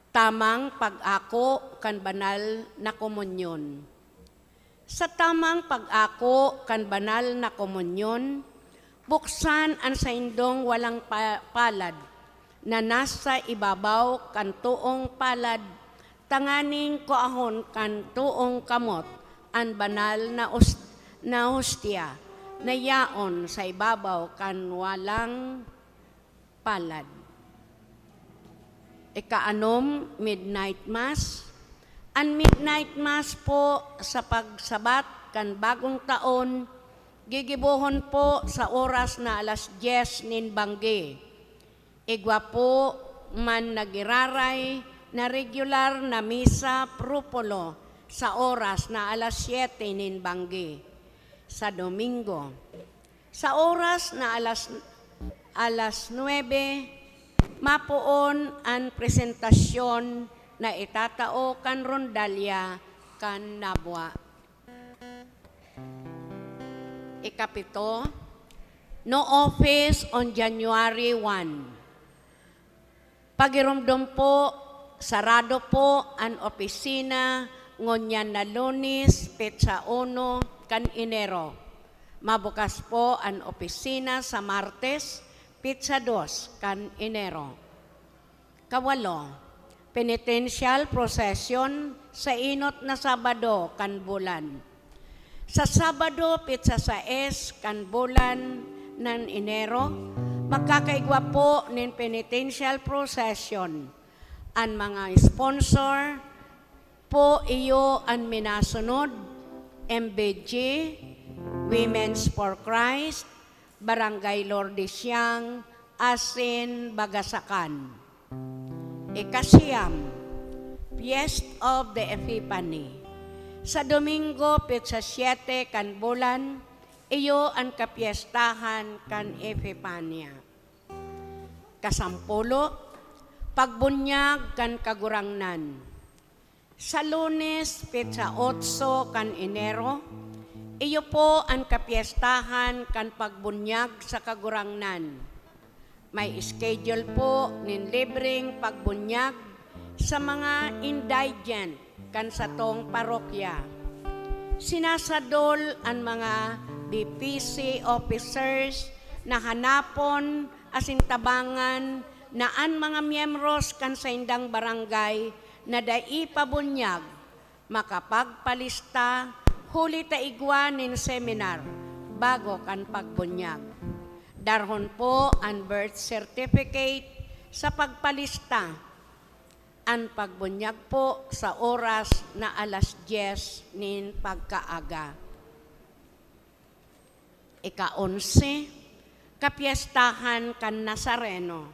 Tamang pag-ako kan banal na komunyon. Sa tamang pag-ako kan banal na komunyon, buksan ang saindong walang palad na nasa ibabaw kan tuong palad, tanganing koahon kan tuong kamot ang banal na hostya na yaon sa ibabaw kan walang palad. Ikaanom, Midnight Mass. Ang Midnight Mass po sa pagsabat kan bagong taon, gigibuhon po sa oras na 10:00 nin banggi. Igwa po man nagiraray na regular na misa propolo sa oras na 7:00 nin banggi. Sa Domingo, sa oras na alas 9, mapuon ang presentasyon na itatao kan rondalya kan nabwa. Ikapito, no office on January 1. Pagirumdum po, sarado po ang opisina ngunyan na Lunes, petsa 1 kan Enero. Mabukas po ang opisina sa Martes, petsa 2 kan Enero. Kawalo, penitential procession sa inot na Sabado kan bulan. Sa Sabado, petsa 6 kan bulan ng Enero, magkakaigwa po ng penitential procession. Ang mga sponsor po iyo ang minasunod, MBG, Women's for Christ, Barangay Lordesiang, Asin, Bagasakan. Ikasiyam, Feast of the Epiphany. Sa Domingo, petsa 7 kan bulan, iyo ang kapiestahan kan Epifania. Kasampulo, pagbunyag kan kagurangnan. Sa Lunes, petsa 8 kan Enero, iyo po ang kapiestahan kan pagbunyag sa kagurangnan. May schedule po nin libreng pagbunyag sa mga indigent kan sa tong parokya. Sinasadol ang mga BPC officers na hanapon asintabangan na ang mga miyembros kan sa indang barangay na dai pabunyag makapagpalista huli taigwa nin seminar bago kan pagbunyag. Darhon po ang birth certificate sa pagpalista. Ang pagbunyag po sa oras na 10:00 nin pagkaaga. Ika-11, kapiestahan kan Nazareno.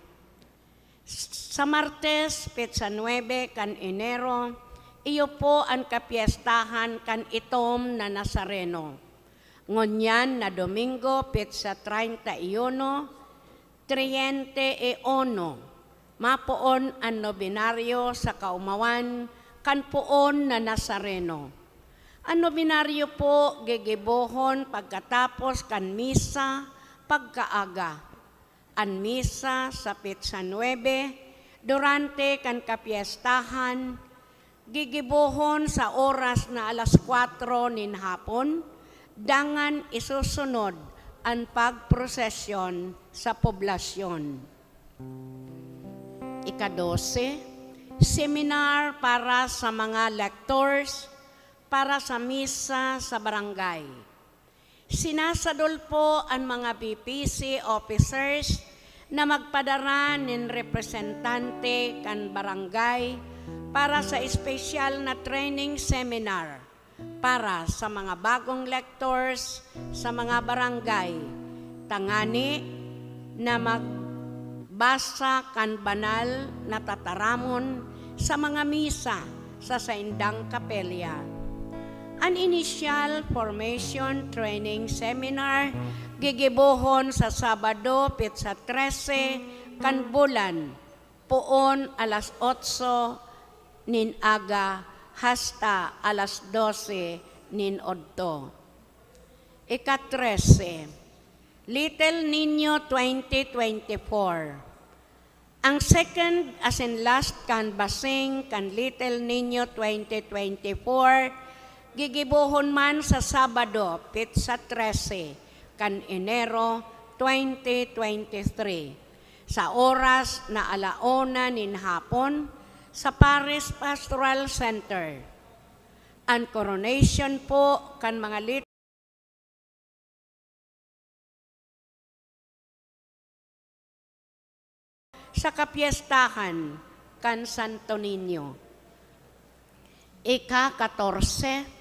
Sa Martes, petsa 9 kan Enero, iyo po ang kapiestahan kan itom na Nazareno. Ngunyan na Domingo, petsa 31, 31, mapuon ang nobinaryo sa kaumawan kan puon na Nazareno. Ang nobinaryo po gigibohon pagkatapos kan misa pagkaaga. Ang misa sa petsa 9, durante kan kapiestahan, gigibohon sa oras na 4:00 nin hapon, dangan isusunod ang pagprosesyon sa poblasyon. Ika-12, seminar para sa mga lectors para sa misa sa barangay. Sinasadol po ang mga BPC officers na magpadara ng representante kan barangay para sa espesyal na training seminar para sa mga bagong lectors sa mga barangay, tangani na magbasa kan banal na tataramon sa mga misa sa saindang kapelya. An initial formation training seminar gigibohon sa Sabado, petsa 13 kan bulan, puon 8:00 nin aga hasta 12:00 nin odto. Ika-13, Little Niño 2024. Ang second as in last canvassing kan Little Niño 2024 gigibuhon man sa Sabado, Pitsa 13, kan Enero 2023 sa oras na 1:00 nin hapon sa Paris Pastoral Center. Ang coronation po kan mga sa kapiestahan kan Santo Niño. Ika-14,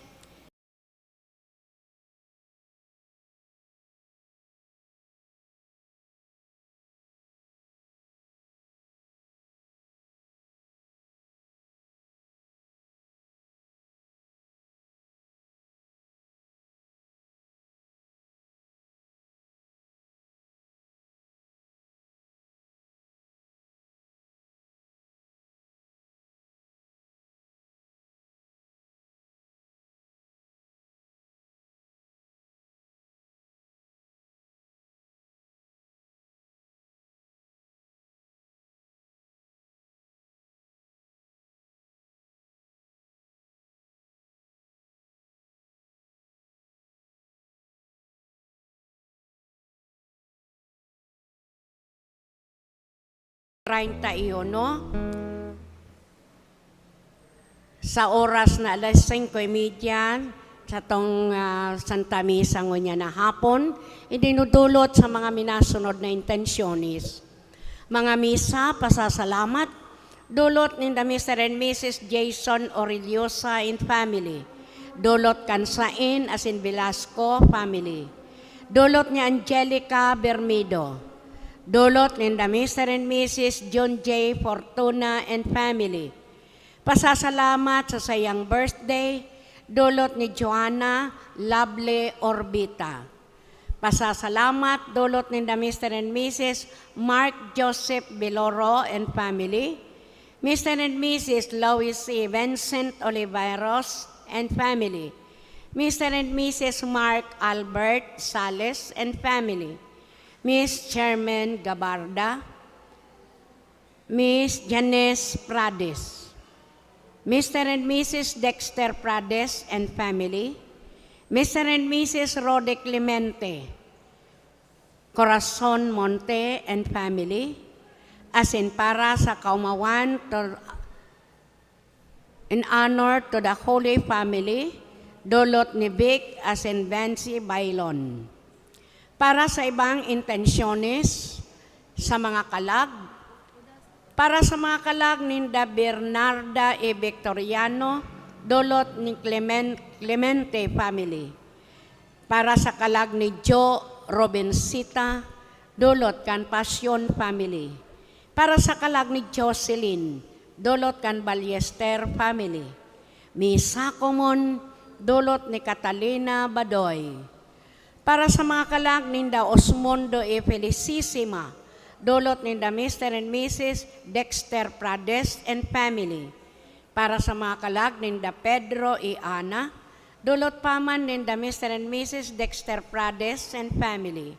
no? Sa oras na 5:30 sa tong Santa Misa ngunya na hapon, idinudulot sa mga minasunod na intensyonis. Mga misa, pasasalamat, dulot ni Mr. and Mrs. Jason Orillosa and family. Dulot Kansain as in Velasco family. Dulot ni Angelica Bermido. Dulot ni Mr. and Mrs. John J. Fortuna and family. Pasasalamat sa sayang birthday, dulot ni Joanna Lovely Orbita. Pasasalamat, dulot ni Mr. and Mrs. Mark Joseph Biloro and family. Mr. and Mrs. Lois E. Vincent Oliveros and family. Mr. and Mrs. Mark Albert Sales and family. Miss Chairman Gabarda, Miss Janice Prades, Mr. and Mrs. Dexter Prades and family, Mr. and Mrs. Rode Clemente, Corazon Monte and family, as in para sa kaumawan in honor to the Holy Family, dulot ni Vic as in Vancy Bailon. Para sa ibang intensyones, sa mga kalag, para sa mga kalag ni Bernarda E. Victoriano, dulot ni Clemente family. Para sa kalag ni Joe Robinsita, dulot kan Passion family. Para sa kalag ni Jocelyn, dulot kan Ballester family. Misa Common, dulot ni Catalina Badoy. Para sa mga kalag ninda Osmundo E. Felicissima, dulot ninda Mr. and Mrs. Dexter Prades and family. Para sa mga kalag ninda Pedro E. Ana, dulot paman ninda Mr. and Mrs. Dexter Prades and family.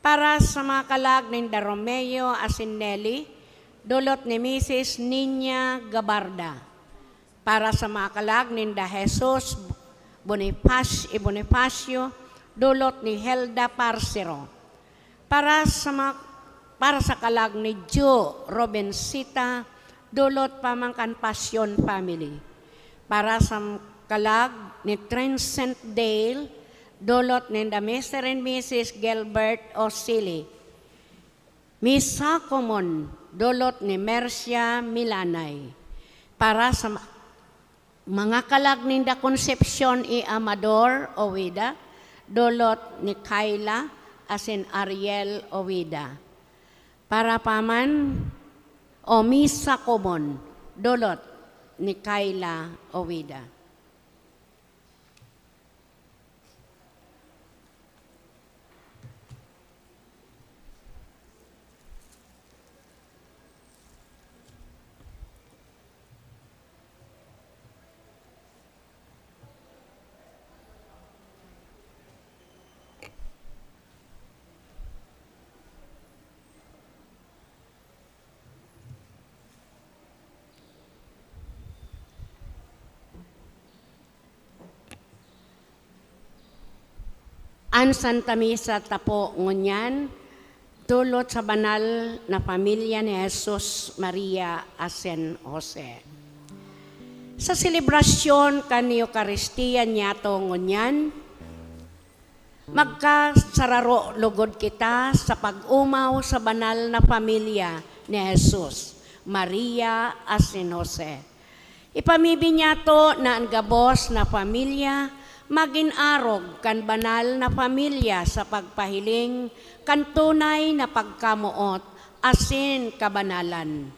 Para sa mga kalag ninda Romeo Asinelli, dulot ni Mrs. Nina Gabarda. Para sa mga kalag ninda Jesus Bonifacio, dulot ni Helda Parcero. Para sa kalag ni Joe Robinsita, dulot pamangkan Passion family. Para sa kalag ni Trencent Dale, dulot ni Mr. and Mrs. Gilbert Osili. Misa Common, dulot ni Mercia Milanay. Para sa mga kalag ni Concepcion E. Amador Ovida, dulot ni Kayla as in Ariel Ovida. Para paman o Misa Common, dulot ni Kayla Ovida. An Santa Misa tapo ngunyan, dulot sa banal na pamilya ni Jesus, Maria, asen Jose. Sa selebrasyon kan Eucharistia niyato ngunyan, magkasararo lugod kita sa pag-umaw sa banal na pamilya ni Jesus, Maria, asen Jose. Ipamibi niya to na ang gabos na pamilya maginarog kan banal na pamilya sa pagpahiling kan tunay na pagkamuot asin kabanalan.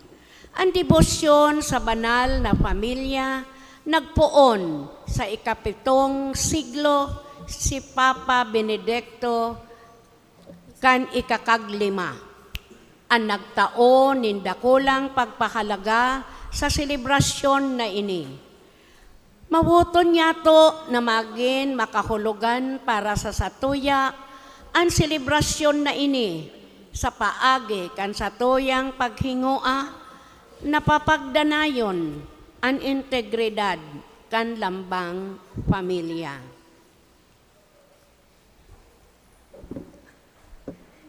Ang debosyon sa banal na pamilya nagpuon sa ikapitong siglo si Papa Benedicto kan ikakaglima. Ang nagtao nindakulang pagpahalaga sa selebrasyon na ini. Mabuton niya to na maging makahulugan para sa satuya ang selebrasyon na ini sa paagi kan satuyang paghingua na papagdanayon ang integridad kan lambang pamilya.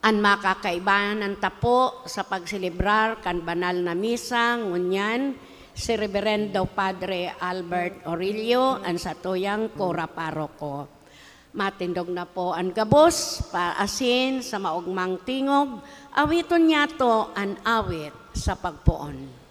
Ang makakaibahan ng tapo sa pagselebrar kan banal na misa ngunyan si Reverendo Padre Albert Aurelio ang satuyang kora paroko. Matindog na po ang gabos paasin sa maugmang tingog, awiton niya to ang awit sa pagpuon.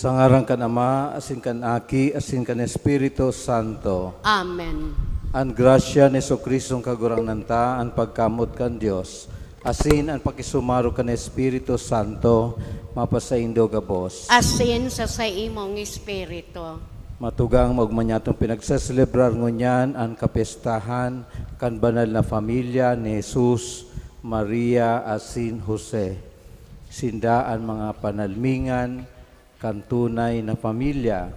Sa ngaran kan Ama, asin kan Aki, asin kan Espiritu Santo. Amen. An grasya ni Jesucristo kagurang nanta, an pagkamot kan Dios, asin ang pakisumaro kan Espiritu Santo, mapasaindo gabos. Asin sa imong espiritu. Matugang magmanyatong pinagsaselebrar ngunyan ang kapestahan kan banal na pamilya ni Jesus, Maria, asin Jose. Sindaan mga panalmingan, kan tunay na pamilya,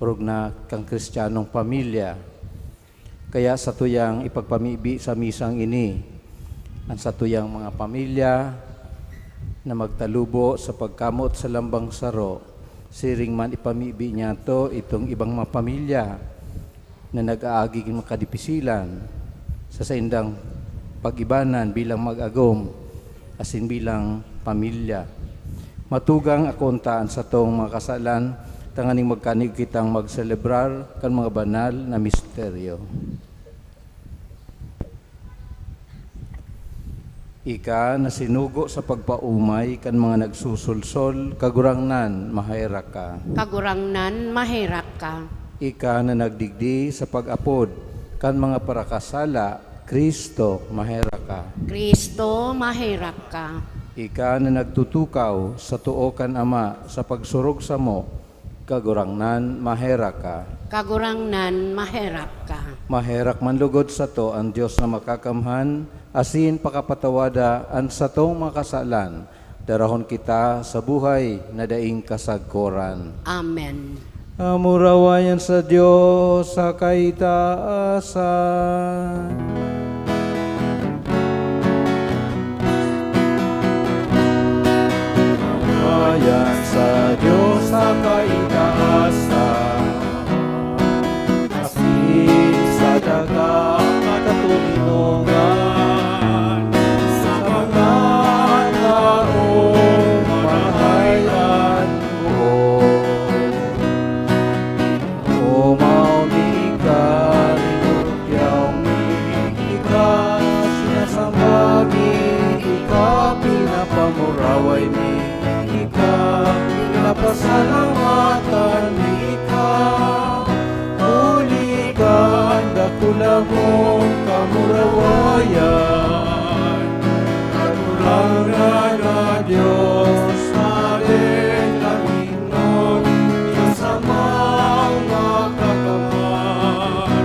urog na kang kristyanong pamilya. Kaya sa tuyang ipagpamibi sa misang ini, ang sa tuyang mga pamilya na magtalubo sa pagkamot sa lambang saro, siring man ipamibi niya to itong ibang mga pamilya na nag-aaging makadipisilan sa saindang pag-ibanan bilang mag-agom, asin bilang pamilya. Matugang akontaan sa tong mga kasalan, tanganing magkanig kitang magselebrar kan mga banal na misteryo. Ika na sinugo sa pagpaumay kan mga nagsusulsol, kagurangnan mahayra ka. Kagurangnan mahirak ka. Ika na nagdigdi sa pag-apod kan mga parakasala, Kristo mahayra ka. Kristo mahirak ka. Ika na nagtutukaw sa tuo kan Ama sa pagsurog sa mo, kagurangnan mahera ka. Kagurangnan mahirak ka. Maherak man lugod sa to ang Diyos na makakamhan, asin pakapatawada ang sa tong mga kasalan, darahon kita sa buhay na daing kasagkoran. Amen. Amurawayan sa Diyos sa kaitaasan. Amurawayan sa Diyos sa kaitaasan, asin sa dagang katulinungan, sa mga taong manahayan buong. Umaumikan, inurukyaw mihikan, sinasambagi, ika pinapamuraway mi, ika pinapasalamatan mi, ika ulikan, dakula mo kamurawayan, kagurangan na Diyos, alin langinon, Diyos amang makakamay.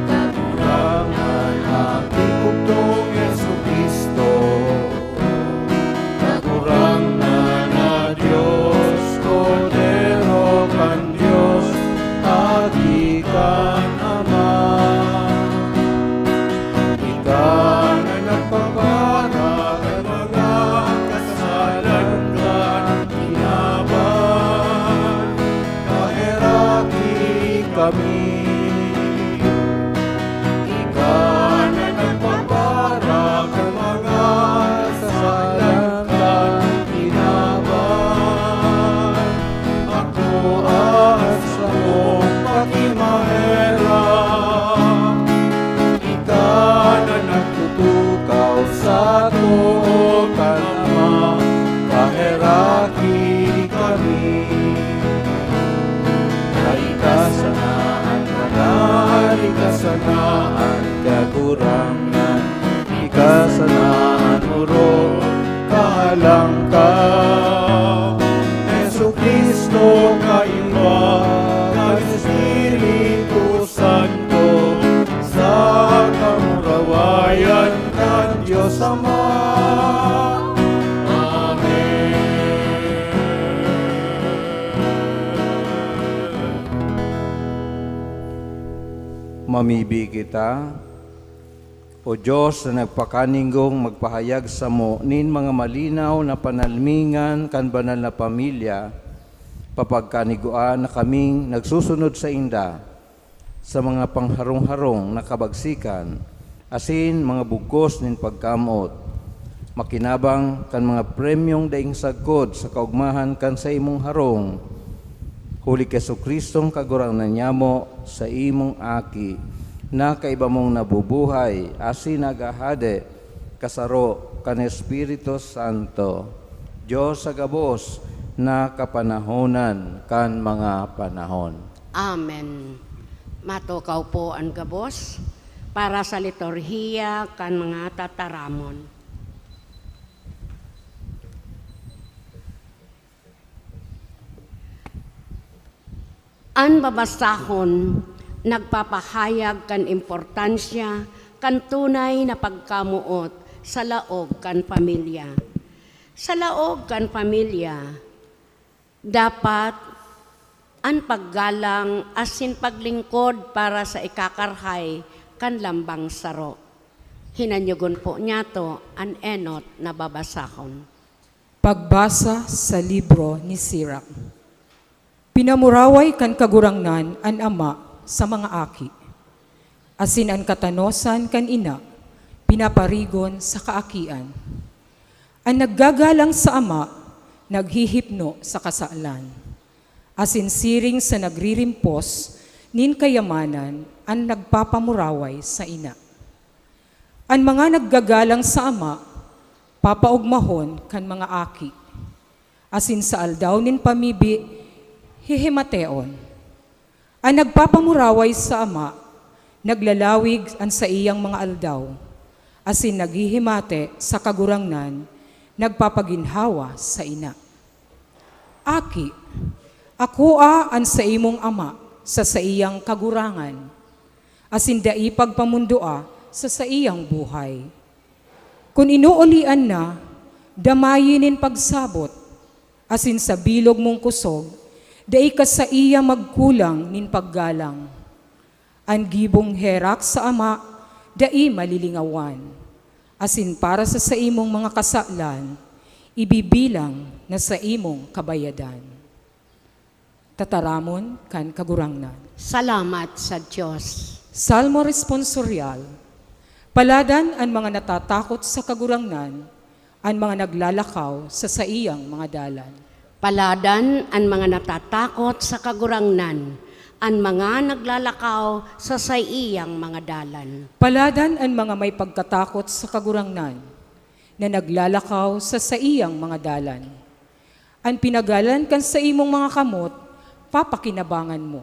Kagurangan ang tikugtong Jesucristo, kagurangan na Diyos, Kordero kan Diyos, agikan Ama. Ikaw na nagpapara kay mga kasalan kan inaban, kaheraki kami. Ikaw na nagpapara kay mga kasalan kan inaban, ako at sa mong pakimahera. Ika na nagtutukaw sa tuo kan Ama, kaheraki kami. Kaikasanaan kanal, ikasanaan kagurangan, ikasanaan muro kahalang ka. Jesucristo kaiwa, kag Espiritu Santo, sa kamurawayan kan Diyos Ama. Mamibi kita, o Diyos na nagpakaninggong magpahayag sa mo nin mga malinaw na panalmingan kan banal na pamilya, papagkaniguan na kaming nagsusunod sa inda sa mga pangharong-harong na kabagsikan, asin mga bugkos nin pagkamot, makinabang kan mga premyong daing sagkod sa kaugmahan kan sa imong harong, huli kay Jesucristong kagurangnan niya mo sa imong aki, na kaiba mong nabubuhay, asin nagahade, kasaro kan Espiritu Santo, Diyos sa gabos, na kapanahonan kan mga panahon. Amen. Matukaw po ang gabos para sa liturhiya kan mga tataramon. An babasahon nagpapahayag kan importansya kan tunay na pagkamuot sa laog kan pamilya. Sa laog kan pamilya, dapat ang paggalang asin paglingkod para sa ikakarhay kan lambang saro. Hinanyugon po niya to an enot na babasahon. Pagbasa sa libro ni Sirach. Pinamuraway kan kagurangnan an ama sa mga aki. Asin an katanosan kan ina, pinaparigon sa kaakian. Ang naggagalang sa ama, naghihipno sa kasalan. Asin siring sa nagririmpos, nin kayamanan, ang nagpapamuraway sa ina. Ang mga naggagalang sa ama, papaugmahon kan mga aki. Asin sa aldaw nin pamibi, hihimateon. Ang nagpapamuraway sa ama, naglalawig ang sa iyang mga aldaw, asin naghihimate sa kagurangnan, nagpapaginhawa sa ina. Aki, ako an sa imong ama, sa iyang kagurangan, asin dai pagpamundua sa iyang buhay. Kung inuulian na, damayinin pagsabot, asin sa bilog mong kusog, dai ka sa iya magkulang nin paggalang. Ang gibong herak sa ama, dai malilingawan. Asin para sa imong mga kasalan, ibibilang na sa imong kabayadan. Tataramon kan kagurangnan. Salamat sa Diyos. Salmo responsorial. Paladan ang mga natatakot sa kagurangnan, ang mga naglalakaw sa iyang mga dalan. Paladan ang mga natatakot sa kagurangnan, ang mga naglalakaw sa iyang mga dalan. Paladan ang mga may pagkatakot sa kagurangnan, na naglalakaw sa iyang mga dalan. Ang pinagalan kan sa imong mga kamot, papakinabangan mo.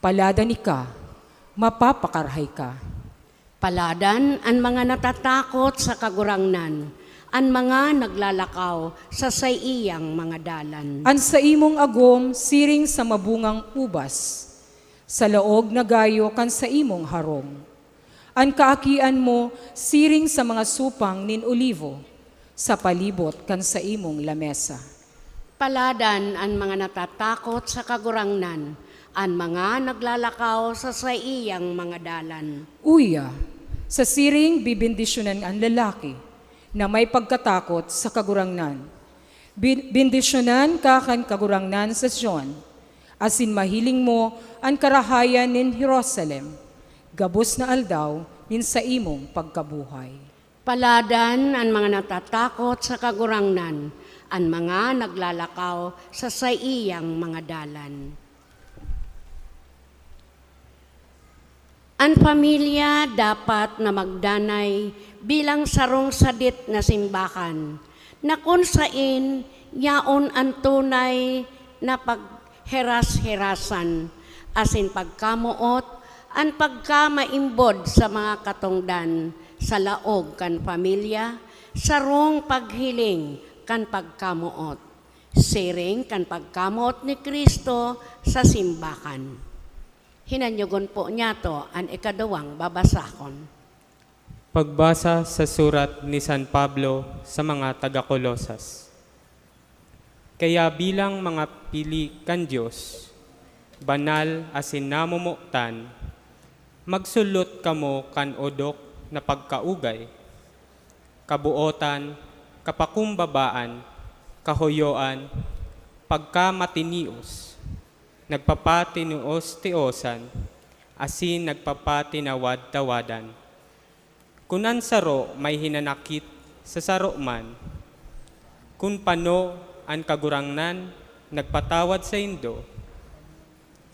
Paladan ika, mapapakarhay ka. Paladan ang mga natatakot sa kagurangnan, ang mga naglalakaw sa iyang mga dalan. An sa imong agom, siring sa mabungang ubas, sa laog na gayo kan sa imong harong. An kaakian mo, siring sa mga supang nin olivo, sa palibot kan sa imong lamesa. Paladan ang mga natatakot sa kagurangnan, ang mga naglalakaw sa iyang mga dalan. Uya, sa siring bibindisyonan ang lalaki, na may pagkatakot sa kagurangnan. Bindisyonan ka kan kagurangnan sa Sion, asin mahiling mo ang karahayan nin Jerusalem, gabos na aldaw nin sa imong pagkabuhay. Paladan ang mga natatakot sa kagurangnan, ang mga naglalakaw sa iyang mga dalan. Ang pamilya dapat na magdanay bilang sarong sadit na simbahan, na kung sain yaon ang tunay na pagheras-herasan, asin pagkamuot, ang pagkamaimbod sa mga katungdan, sa laog kan pamilya, sarong paghiling kan pagkamuot, siring kan pagkamuot ni Kristo sa simbahan. Hinanyugon po niya to ang ikadawang babasakon. Pagbasa sa surat ni San Pablo sa mga taga-Kolosas. Kaya bilang mga pili kan Diyos, banal asin namumuktan, magsulot kamo kan odok na pagkaugay, kabuotan, kapakumbabaan, kahoyoan, pagkamatinios, nagpapatinuos-tiosan, asin nagpapatinawad-tawadan. Kunan saro may hinanakit sa saro man, kun pano ang kagurangnan nagpatawad sa indo,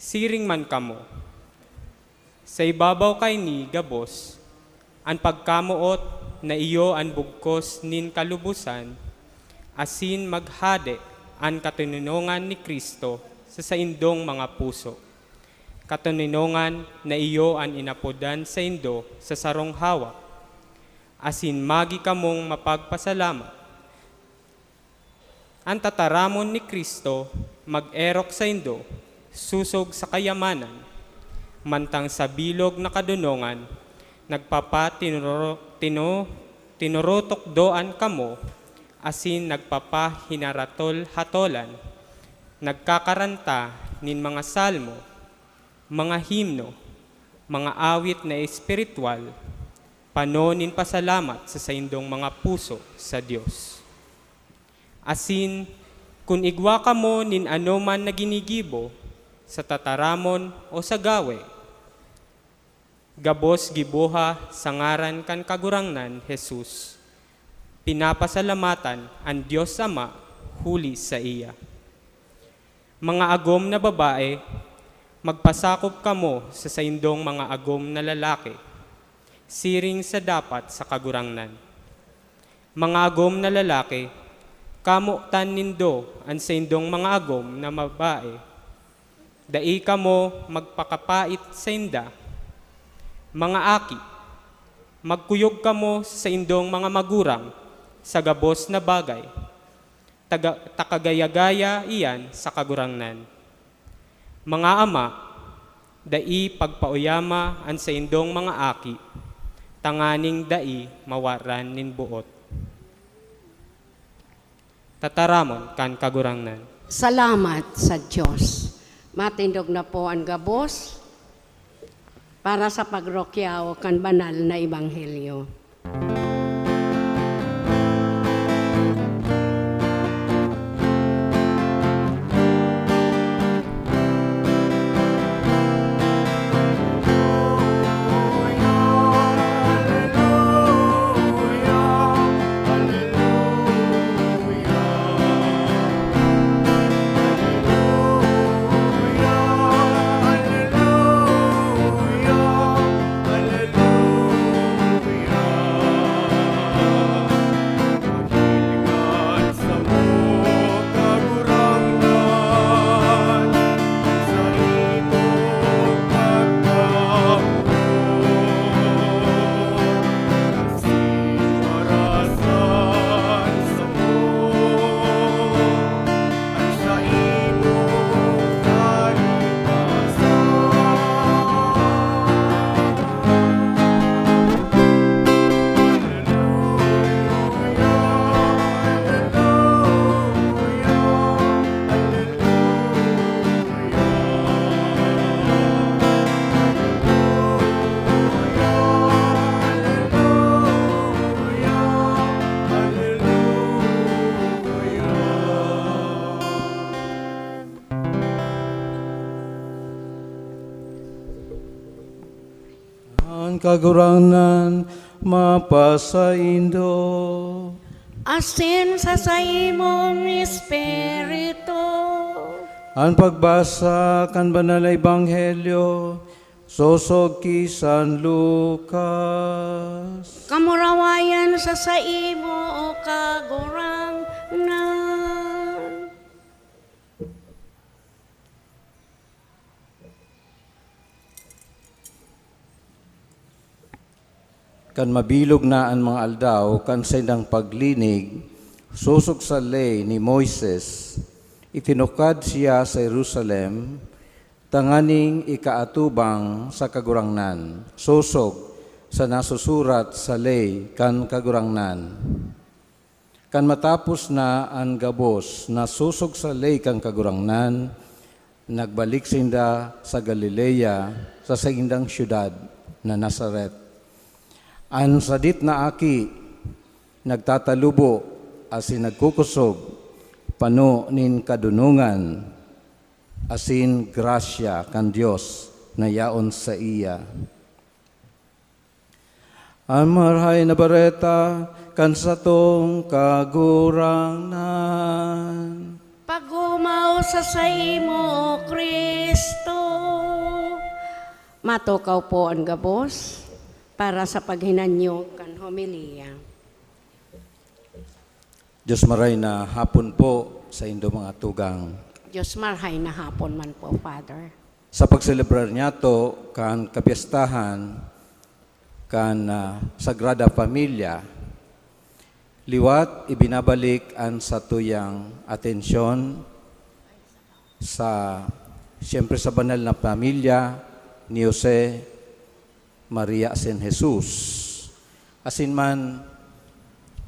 siring man kamo. Sa ibabaw kay ni gabos, ang pagkamuot na iyo ang bugkos nin kalubusan, asin maghade an katuninongan ni Kristo sa saindong mga puso. Katuninongan na iyo an inapodan sa indo sa sarong hawak, asin magi kamong mapagpasalamat. Ang tataramon ni Kristo mag-erok sa indo, susog sa kayamanan, mantang sa bilog na kadunongan, tinurotok doan kamo, asin nagpapahinaratul-hatolan, nagkakaranta nin mga salmo, mga himno, mga awit na espiritual, panonin pasalamat sa saindong mga puso sa Dios. Asin, kung igwa ka mo nin ano man na ginigibo, sa tataramon o sa gawe, gabos gibuha sa ngaran kan kagurangnan Jesus, pinapasalamatan ang Diyos Ama huli sa iya. Mga agom na babae, magpasakop kamo sa saindong mga agom na lalaki, siring sa dapat sa kagurangnan. Mga agom na lalaki, kamo tan nindo ang saindong mga agom na babae, dai kamo magpakapait sa inda. Mga aki, magkuyog kamo sa indong mga magurang sa gabos na bagay, takagaya-gaya iyan sa kagurangnan. Mga ama, dai pagpauyama an sa indong mga aki, tanganing dai mawaran nin buot. Tataramon kan kagurangnan. Salamat sa Diyos. Matindog na po ang gabos para sa pagrokyaw kan banal na ebanghelyo. Ang kagurangnan mapasaindo. Asin sa imong espiritu. Ang pagbasa kan banal na ebanghelyo, sosog ki San Lucas. Kamurawayan sa imo o kagurangnan. Kan mabilog na ang mga aldaw, kan sa indang paglinig, susog sa ley ni Moises, itinukad siya sa Jerusalem, tanganing ikaatubang sa kagurangnan, susog sa nasusurat sa ley kan kagurangnan. Kan matapos na ang gabos na susog sa ley kan kagurangnan, nagbalik sinda sa Galilea sa saindang syudad na Nazaret. An sadit na aki, nagtatalubo asin nagkukusog, pano nin kadunungan, asin grasya kan Dios na yaon sa iya. Ang marhay na bareta kan satong kagurangnan. Pagumaw sa imo, Kristo. Matukaw po ang gabos para sa paghinanyo kan homilia. Diyos maray na hapon po sa indo mga tugang. Diyos marhay na hapon man po, Father. Sa pagselebrar niya to kan kapiestahan kan Sagrada Familia, liwat ibinabalik ang satuyang atensyon sa siyempre sa banal na pamilya ni Jose, Maria asin Jesus. Asin man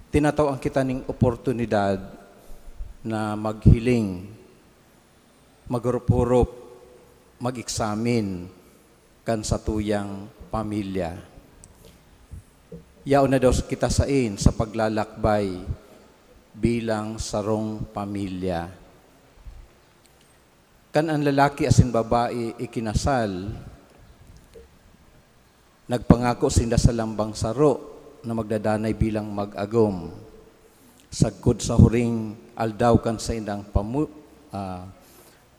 tinatawag kita ning oportunidad na maghiling, maghurup-hurup, mag-examine kan satuyang pamilya. Yaon na daw kita sain sa paglalakbay bilang sarong pamilya. Kan ang lalaki asin babae ikinasal, nagpangako sinda sa lambang saro na magdadanay bilang mag-agom. Sagkod sa huring aldaw kan sa indang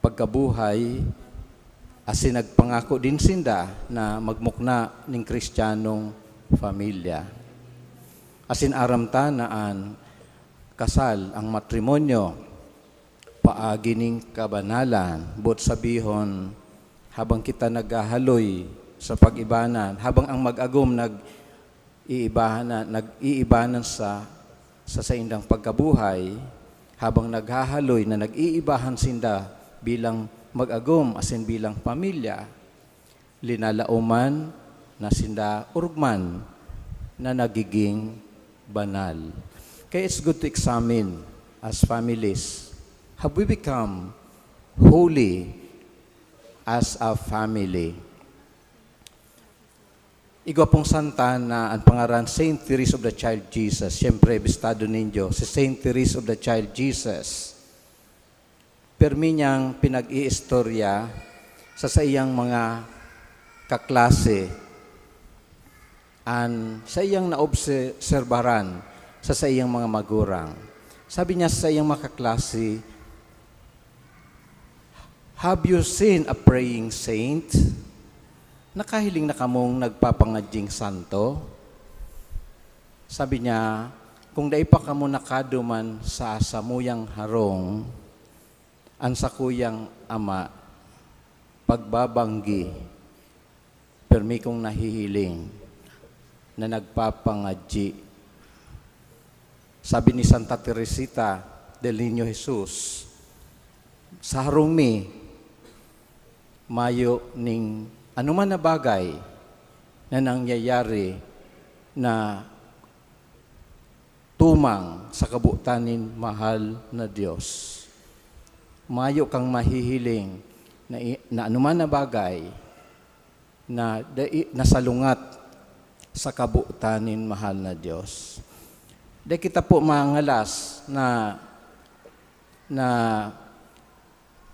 pagkabuhay, asin nagpangako din sinda na magmukna ning Kristiyanong pamilya. Asin aramta naan kasal ang matrimonyo, paagi ning kabanalan, bot sabihon habang kita naghahaloy sa pag-ibanan, habang ang mag-agom nag-iibanan sa indang pagkabuhay, habang naghahaloy na nag-iibahan sinda bilang mag-agom asin bilang pamilya, linalauman na sinda urugman na nagiging banal. Kaya it's good to examine as families, have we become holy as a family? Igwa pong santa na ang pangaran Saint Therese of the Child Jesus. Siyempre, bistado ninyo, si Saint Therese of the Child Jesus. Permi niyang pinag-iistorya sa iyang mga kaklase sa iyang naobserbaran sa iyang mga magurang. Sabi niya sa iyang mga kaklase, have you seen a praying saint? Nakahiling na kamong nagpapangadying santo? Sabi niya, kung dai pa kamo nakaduman sa samuyang harong, ang sakuyang ama, pagbabanggi, permi kong nahihiling na nagpapangadyi. Sabi ni Santa Teresita del Niño Jesus, sa harong mi, mayo ning anuman na bagay na nangyayari na tumang sa kabutanin mahal na Diyos. Mayo kang mahihiling na anuman na bagay na nasalungat sa kabutanin mahal na Diyos. Di kita po mangalas na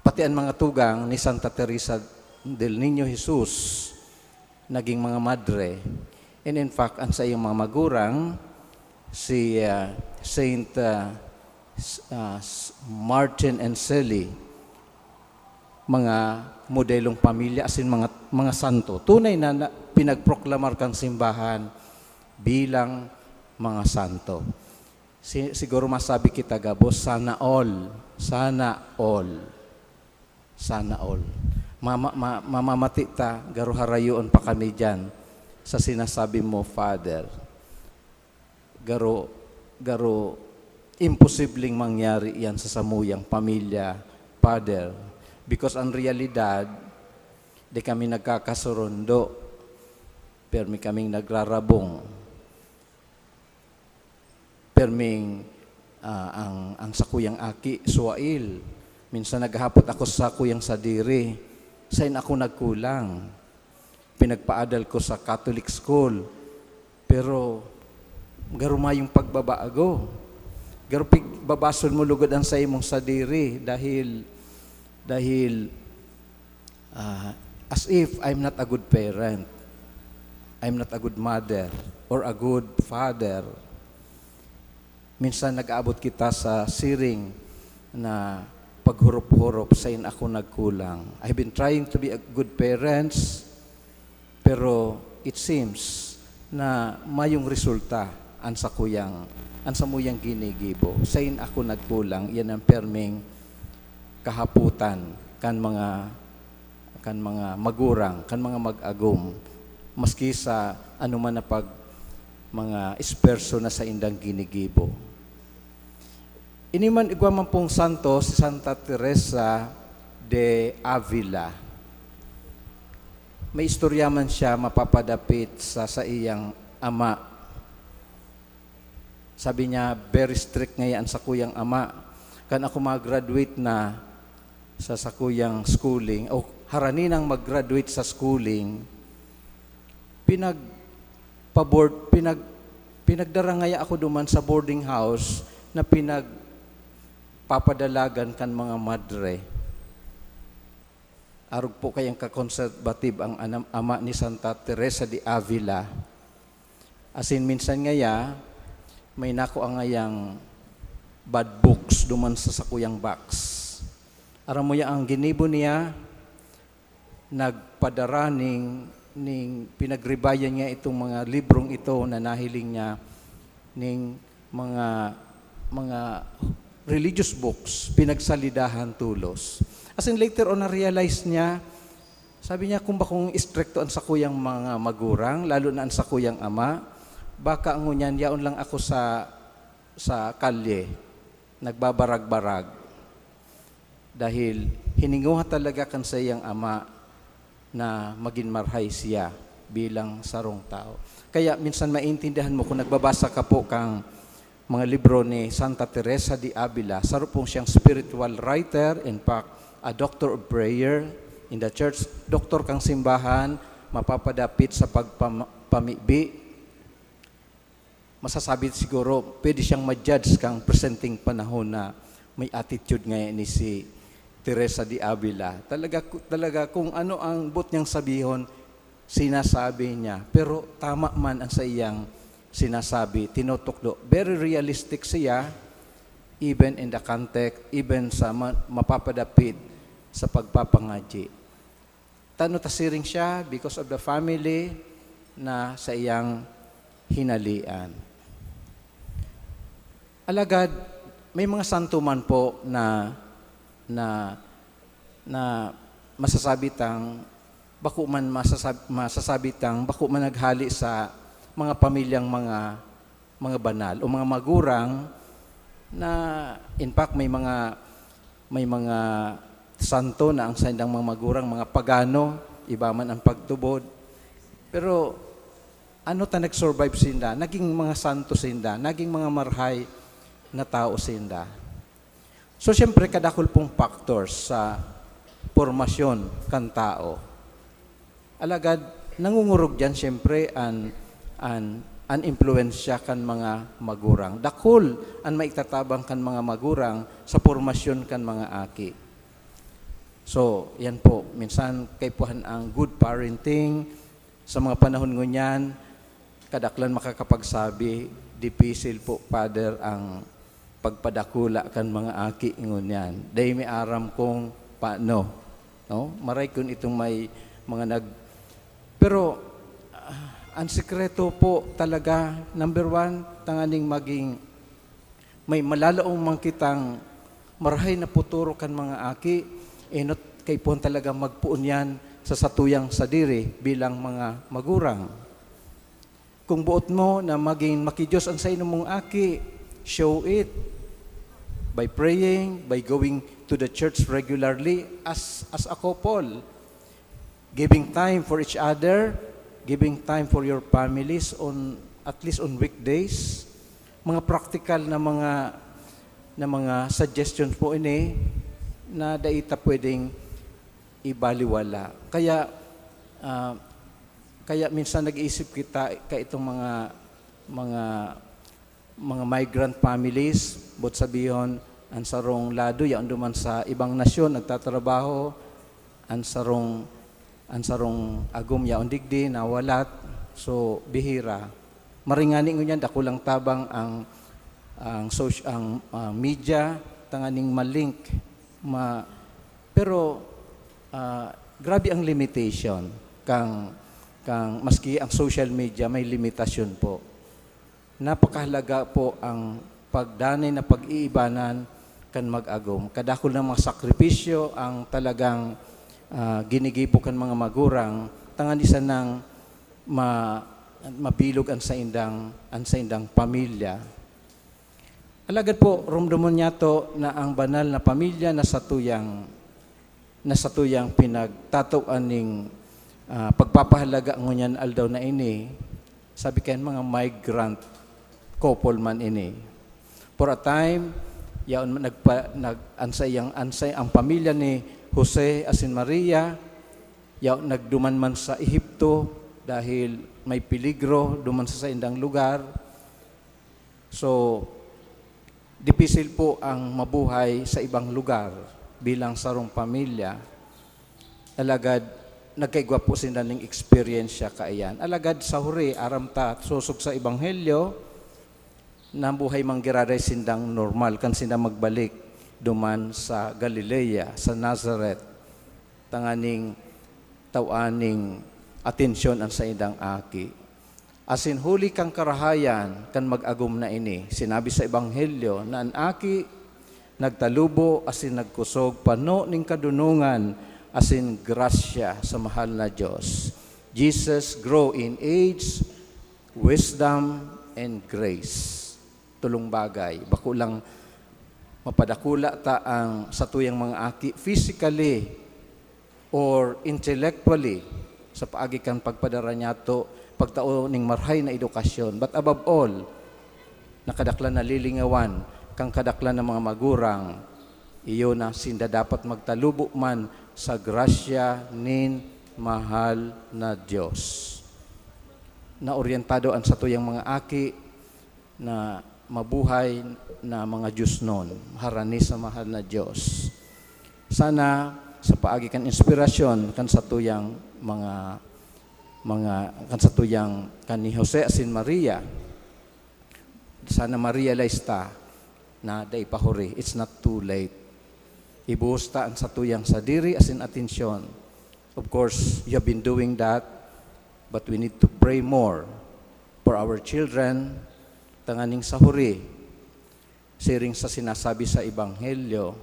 pati ang mga tugang ni Santa Teresa del Niño Jesus naging mga madre. And in fact, ang sa iyong mga magurang, si Saint Martin and Sally, mga modelong pamilya, asin mga santo. Tunay na pinagproklamar kang simbahan bilang mga santo. Siguro masabi kita, Gabo, sana all. Sana all. Sana all. Mamamati ta, garo harayoon pa kami dyan sa sinasabi mo, Father. Garo imposibleng mangyari yan sa samuyang pamilya, Father. Because ang realidad, di kami nagkakasurundo, permi kaming nagrarabong, perming ang sakuyang aki, suwail. Minsan naghapot ako sa sakuyang sadiri, sain ako nagkulang. Pinagpaadal ko sa Catholic school, pero garumayong pagbabaago. Garupig babasol mo lugod ang sa imong sadiri dahil as if I'm not a good parent, I'm not a good mother or a good father. Minsan nag-aabot kita sa siring na paghurup-hurup sa ako nagkulang. I've been trying to be a good parents, pero it seems na mayong resulta ang sakuyang ang samuyang ginigibo. Sain ako nagkulang, yan ang perming kahaputan kan mga magurang, kan mga mag-agum, maski sa anuman na pag mga esperso na sa indang ginigibo. Iniman igwa man pong santo si Santa Teresa de Avila. May istorya man siya mapapadapit sa iyang ama. Sabi niya, very strict ngayon sa kuyang ama. Kan ako mag-graduate na sa sakuyang schooling, o haraninang mag-graduate sa schooling, pinagdarangaya ako duman sa boarding house na pinagpapadalagan kan mga madre. Arog po kayang kakonserbative ang ama ni Santa Teresa de Avila. Asin minsan ngaya, may nako ang ngayang bad books duman sa sakuyang box. Aram mo ang ginibo niya, nagpadara ning pinagribayan niya itong mga librong ito na nahiling niya ning mga religious books, pinagsalidahan tulos. As in later on, na-realize niya, sabi niya, kung bakong istrikto ang sakuyang mga magurang, lalo na ang sakuyang ama, baka ang ngunyan, yaon lang ako sa kalye, nagbabarag-barag. Dahil hininguha talaga kan sa iyang ama na maging marhay siya bilang sarong tao. Kaya minsan maintindihan mo kung nagbabasa ka po kang mga libro ni Santa Teresa de Avila, sarupong siyang spiritual writer, in fact, a doctor of prayer in the church, doktor kang simbahan, mapapadapit sa pagpamibi. Masasabi siguro, pwede siyang ma-judge kang presenting panahon na may attitude ngayon ni si Teresa de Avila. Talaga kung ano ang but niyang sabihon, sinasabi niya. Pero tama man ang sa iyang sinasabi, tinutuklo. Very realistic siya, even in the context, even sa mapapadapit sa pagpapangaji. Tanutasiring siya because of the family na sa iyang hinalian. Alagad, may mga santo man po na masasabi tang bako man masasabi tang bako man naghali sa mga pamilyang mga banal o mga magurang na in fact may mga santo na ang sandang mga magurang, mga pagano, iba man ang pagtubod. Pero ano ta nag-survive sinda, naging mga santo sinda, naging mga marhay na tao sinda. So, siyempre, kadakol pong factors sa formasyon kan tao. Alagad, nangungurog dyan, siyempre, an influensya kan mga magurang. Dakol, an maitatabang kan mga magurang sa formasyon kan mga aki. So, yan po. Minsan, kaypuhan ang good parenting. Sa mga panahon ngunyan, kadaklan makakapagsabi, dipisil po, Father, ang pagpadakula kan mga aki ngunyan. Dahil may aram kong paano. No? Maray kun itong may mga Pero, ang sikreto po talaga, number one, tanganing maging may malalaong mangkitang marahay na puturo kan mga aki, not kay po talaga magpuon yan sa satuyang sadiri bilang mga magurang. Kung buot mo na maging makidiyos ang sa inyong mga aki, show it by praying, by going to the church regularly as a couple, giving time for each other, giving time for your families at least on weekdays. Mga practical na mga suggestions po ini na daita pwedeng ibaliwala. Kaya minsan nag-iisip kita itong mga migrant families, but sabihin, ang sarong lado, yan duman sa ibang nasyon, nagtatrabaho, ang sarong agum, yaon digdi, nawalat, so bihira. Maringani ngunyan, dakulang tabang ang media, tanganing malink. Pero, grabe ang limitation, kang maski ang social media, may limitasyon po. napakahalaga po ang pagdanay na pag-iibanan kan mag-agom. Kadakol ng mga sakripisyo ang talagang ginigipo kan mga magurang, tangan isa ng mabilog ang sa indang pamilya. Alagad po, rumdumon niya to na ang banal na pamilya na satuyang pinagtatuan ning pagpapahalaga ngunyan aldaw na ini, sabi kayan mga migrant couple man ini. For a time, yaon ansay ang pamilya ni Jose asin Maria, yaon nagduman man sa Ehipto dahil may peligro duman sa indang lugar. So, dipisil po ang mabuhay sa ibang lugar bilang sarong pamilya. Alagad, nagkaigwa po sila ng experience kaayan. Alagad sa huri, aramta, susok sa Ebanghelyo, na buhay manggiraray sindang normal, kan sinda magbalik duman sa Galilea, sa Nazareth, tanganing tawaning atensyon ang sa indang aki. Asin huli kang karahayan, kan mag-agum na ini, sinabi sa Ebanghelyo na ang aki nagtalubo asin nagkusog pano ning kadunungan asin grasya sa mahal na Diyos. Jesus grow in age, wisdom, and grace. Tulong bagay. Bako lang mapadakula ta ang satuyang mga aki physically or intellectually sa paagikan pagpadara niya to pagtao ning marhay na edukasyon. But above all, nakadaklan na lilingawan kang kadaklan ng mga magurang, iyo na sinda dapat magtalubo man sa grasya nin mahal na Diyos. Na oryentado ang satuyang mga aki na mabuhay na mga Diyos noon, harani sa mahal na Diyos. Sana sa paagi kan inspirasyon kan satuyang kan satuyang kan ni Jose asin Maria, sana ma-realize ta na day pahuri, it's not too late. Ibuhos ta ang satuyang sa diri asin atensyon. Of course, you have been doing that, but we need to pray more for our children, tanganing sa huri, siring sa sinasabi sa Ebanghelyo,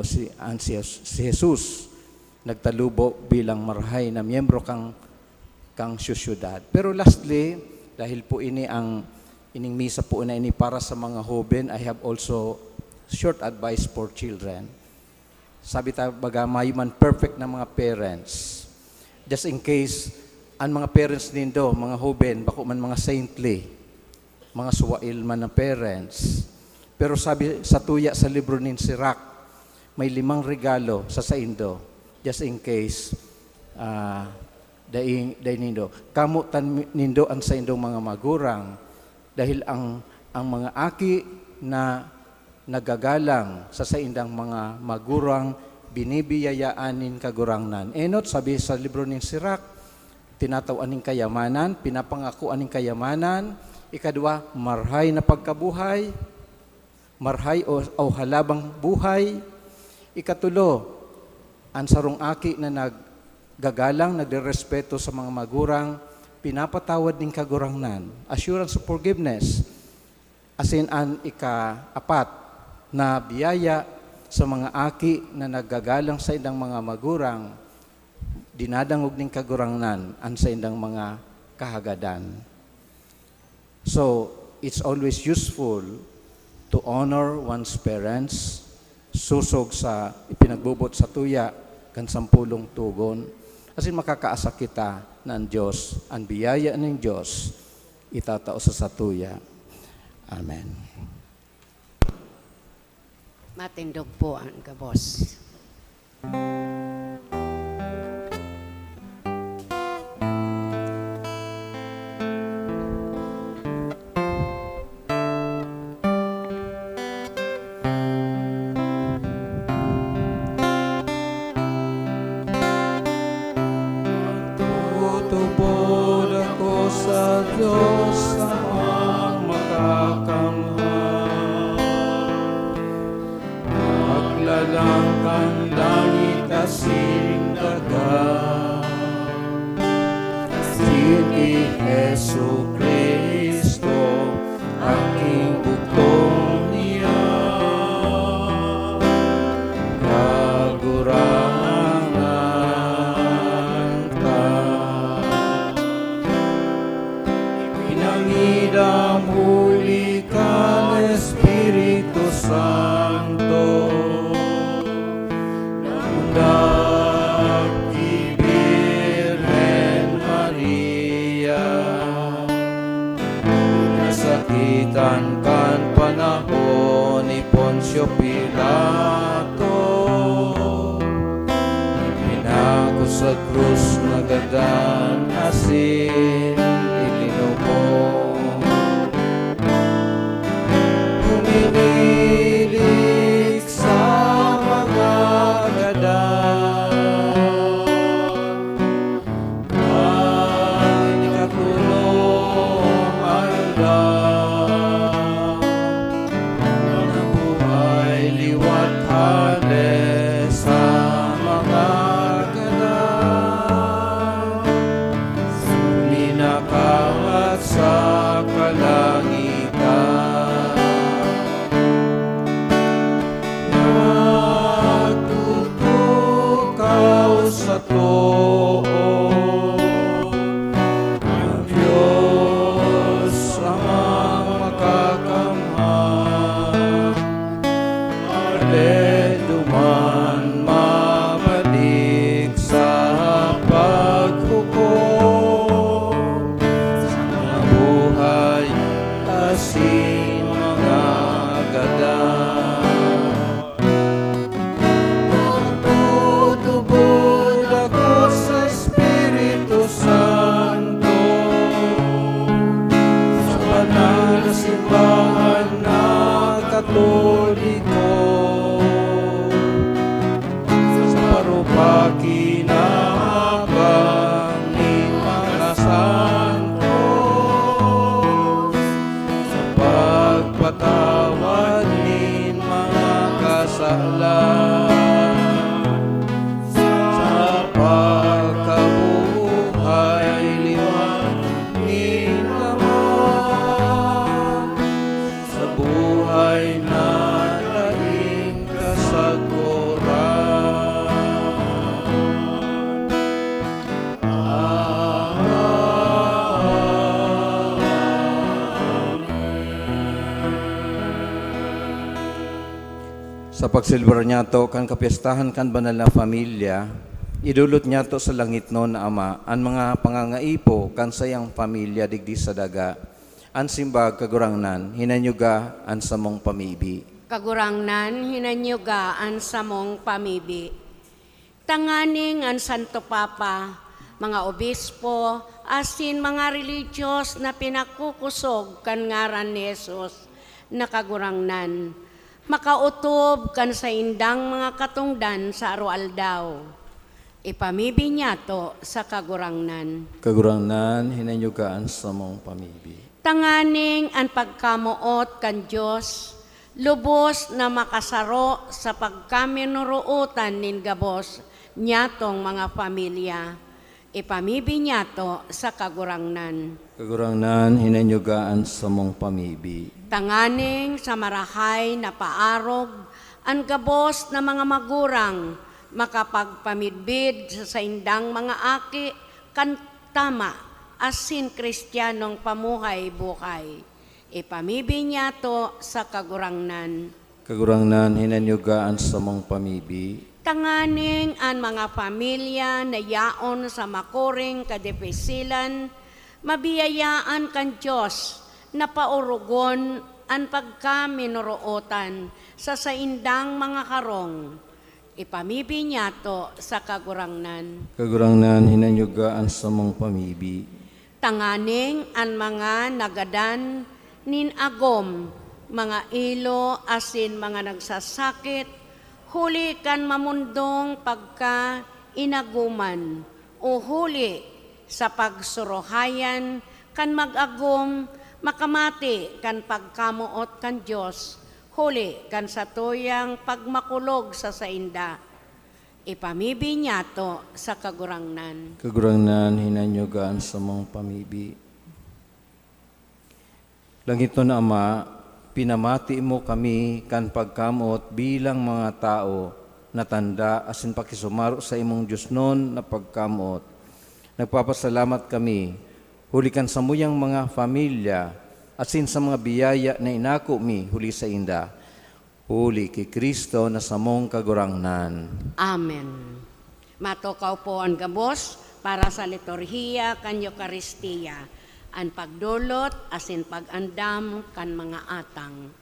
si Jesus nagtalubo bilang marhay na miyembro kang syudad. Pero lastly, dahil po ining misa po na ini para sa mga hoben, I have also short advice for children. Sabi ta baga may man perfect na mga parents. Just in case ang mga parents nindo, mga hoben, bako man mga saintly, mga suwail man na parents. Pero sabi sa tuya sa libro nin Sirach, may 5 regalo sa saindo, just in case, daing nindo. Kamutan nindo ang saindo mga magurang, dahil ang mga aki na nagagalang sa saindang mga magurang, binibiyayaanin kagurangnan. Enot, sabi sa libro nin Sirach, tinataw aning kayamanan, pinapangako aning kayamanan. Ikadua, marhay na pagkabuhay, marhay o halabang buhay. Ikatulo, ang sarong aki na naggagalang, nagrerespeto sa mga magurang, pinapatawad ning kagurangnan. Assurance of forgiveness. Asin an ika-4 na biyaya sa mga aki na naggagalang sa indang mga magurang, dinadangog ning kagurangnan ang sa indang mga kahagadan. So, it's always useful to honor one's parents, susog sa ipinagbubot sa tuya, kan 10 tugon. Kasi makakaasa kita na ang Diyos, ang biyaya ng Diyos, itatao sa satuya. Amen. Matindog po ang kabos. Tutupod ako sa Diyos na makakamhal. Maglalangkan langit asin dagat. Nagitan kan panahon ni Poncio Pilato, pinako sa krus nagadan asin ilinubo. Huminilik sa mga gadan, ay katulong Allah, ng buhay liwat hales sa mga gadan, suminakahat sa kalangitan. Nagtutukaw sa too ang Diyos amang makakamhan. Aleluman mabalik sa paghukom sa mga buhay asin mga gadan. Magtutubod ako sa Espiritu Santo, sa banal na simbahan na Katoliko, sa parupaki na habang ni mga santo, sa pagpatawad ni mga kasalan, sa pagkabuhay liwan ni naman, sa buhay na laing kasaguran. Sa pagsilbar niya to, kan kapistahan kan banal na pamilya, idulot niya to sa langit no na Ama, ang mga pangangaipo kan sayang pamilya digdi sa daga, ang simbag kagurangnan, hinanyuga ang samong pamibi. Kagurangnan, hinanyugaan sa mong pamibi. Tanganing ang Santo Papa, mga obispo, asin mga religyos na pinakukusog kan ngaran ni Jesus na kagurangnan. Makautob kan sa indang mga katungdan sa arualdaw. Ipamibi niya to sa kagurangnan. Kagurangnan, hinanyuga ang samong pamibi. Tanganing ang pagkamuot kan Diyos, lubos na makasaro sa pagkaminuruutan nin gabos niyatong mga pamilya. Ipamibi niya to sa kagurangnan. Kagurangnan, hinanyuga ang samong pamibi. Tanganing sa marahay na paarog, ang gabos na mga magurang, makapagpamidbid sa indang mga aki, kan tama, asin kristyanong pamuhay buhay. Ipamibi niya to sa kagurangnan. Kagurangnan, hinanyuga ang samong pamibi. Tanganing ang mga pamilya na yaon sa makuring kadepesilan, mabiyayaan kan Diyos na paurugon ang pagkaminuruotan sa saindang mga karong. Ipamibi niya to sa kagurangnan. Kagurangnan, hinanyuga ang samong pamibi. Tanganing ang mga nagadan nin agom, mga ilo asin mga nagsasakit, huli kan mamundong pagka inaguman, o huli sa pagsurohayan kan mag-agom, makamati kan pagkamuot kan Diyos, huli kan satuyang pagmakulog sa sainda. Ipamibi niya to sa kagurangnan. Kagurangnan, hinanyuga ang samong pamibi. Langit na Ama, pinamati mo kami kan pagkamot bilang mga tao na tanda asin pakisumaro sa imong Diyos noon na pagkamot. Nagpapasalamat kami, hulikan sa muyang mga pamilya, asin sa mga biyaya na inako mi huli sa inda. Huli kay Kristo na samong kagurangnan. Amen. Matukaw po ang gabos para sa liturhiya kan Eucharistia. an pagdulot asin pagandam kan mga atang.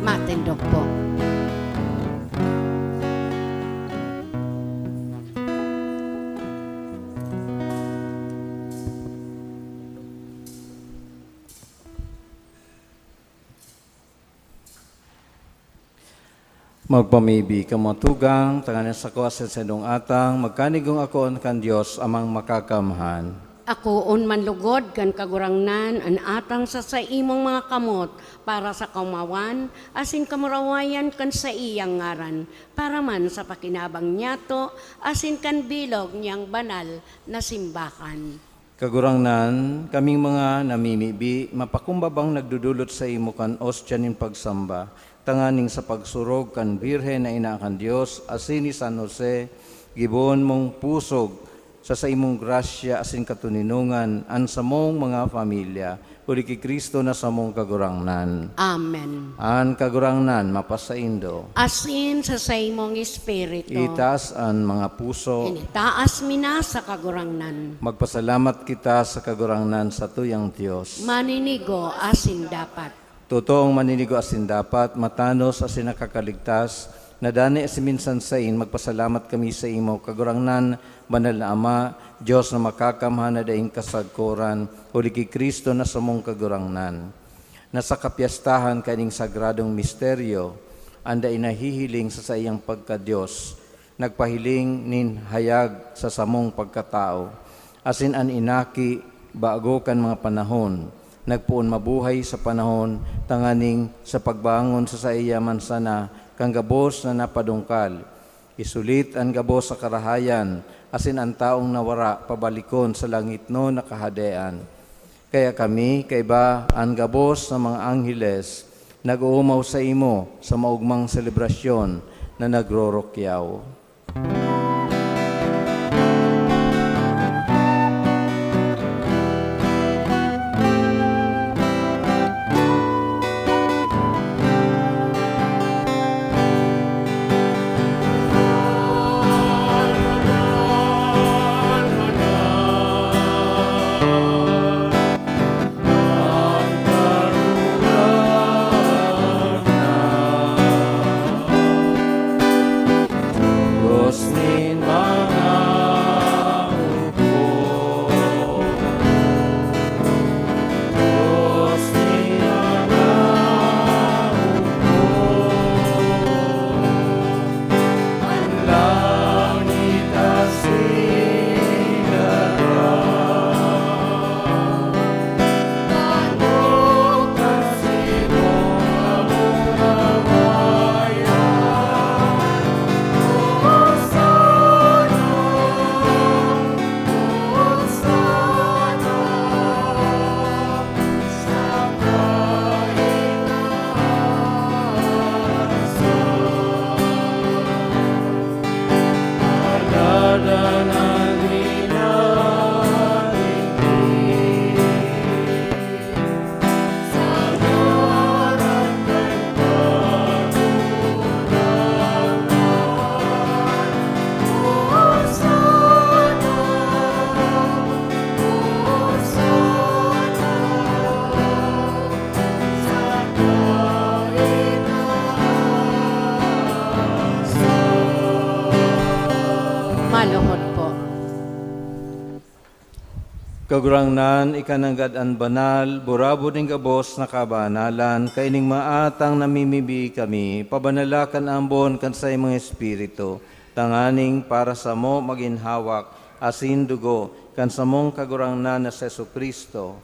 Matindog po. Magpamibi kamatugang, tanganan sa kuwasan sa dong atang, magkanigong akoon kan Diyos amang makakamhan. Ako manlugod kan kagurangnan an atang sa imong mga kamot para sa kaumawan asin kamurawayan kan sa iyang ngaran para man sa pakinabang niyato asin kan bilog niyang banal na simbakan. Kagurangnan, kaming mga namimibi, mapakumbabang nagdudulot sa imo kan ostyanin pagsamba, tanganing sa pagsurog kan Birhen na ina kan Diyos, asin ni San Jose, gibon mong pusog sa imong grasya asin katuninungan, an sa mong mga pamilya, uli ki Kristo na sa mong kagurangnan. Amen. An kagurangnan, mapasaindo. Asin sa imong espiritu. Itaas ang mga puso. Initaas mina sa kagurangnan. Magpasalamat kita sa kagurangnan sa tuyang Diyos. Maninigo asin dapat. Totoong maninigo asin dapat, matanos asin nakakaligtas, nadani asin minsan sain, magpasalamat kami sa imo, kagurangnan, banal na Ama, Diyos na makakamhan na daing kasagkuran, uli ki Kristo na sa mong kagurangnan. Nasa kapiyastahan kaning sagradong misteryo, anda inahihiling sa iyang pagka-Diyos, nagpahiling nin hayag sa samong pagkatao, asin an inaki bago kan mga panahon, nagpuon mabuhay sa panahon, tanganing sa pagbangon sa iya mansana, kang gabos na napadungkal. Isulit ang gabos sa karahayan, asin ang taong nawara pabalikon sa langit no nakahadean. Kaya kami, kaiba ang gabos ng mga angheles, nag-uumaw sa imo sa maugmang selebrasyon na nagrorokyaw. Kagurangnan, ikananggad an banal, burabo ning gabos na kabanalan, kaining maatang namimibi kami, pabanalakan ambon kan sa imong espiritu, tanganing para sa mo maginhawak, asin dugo, kan sa mong kagurangnan na Seso Kristo,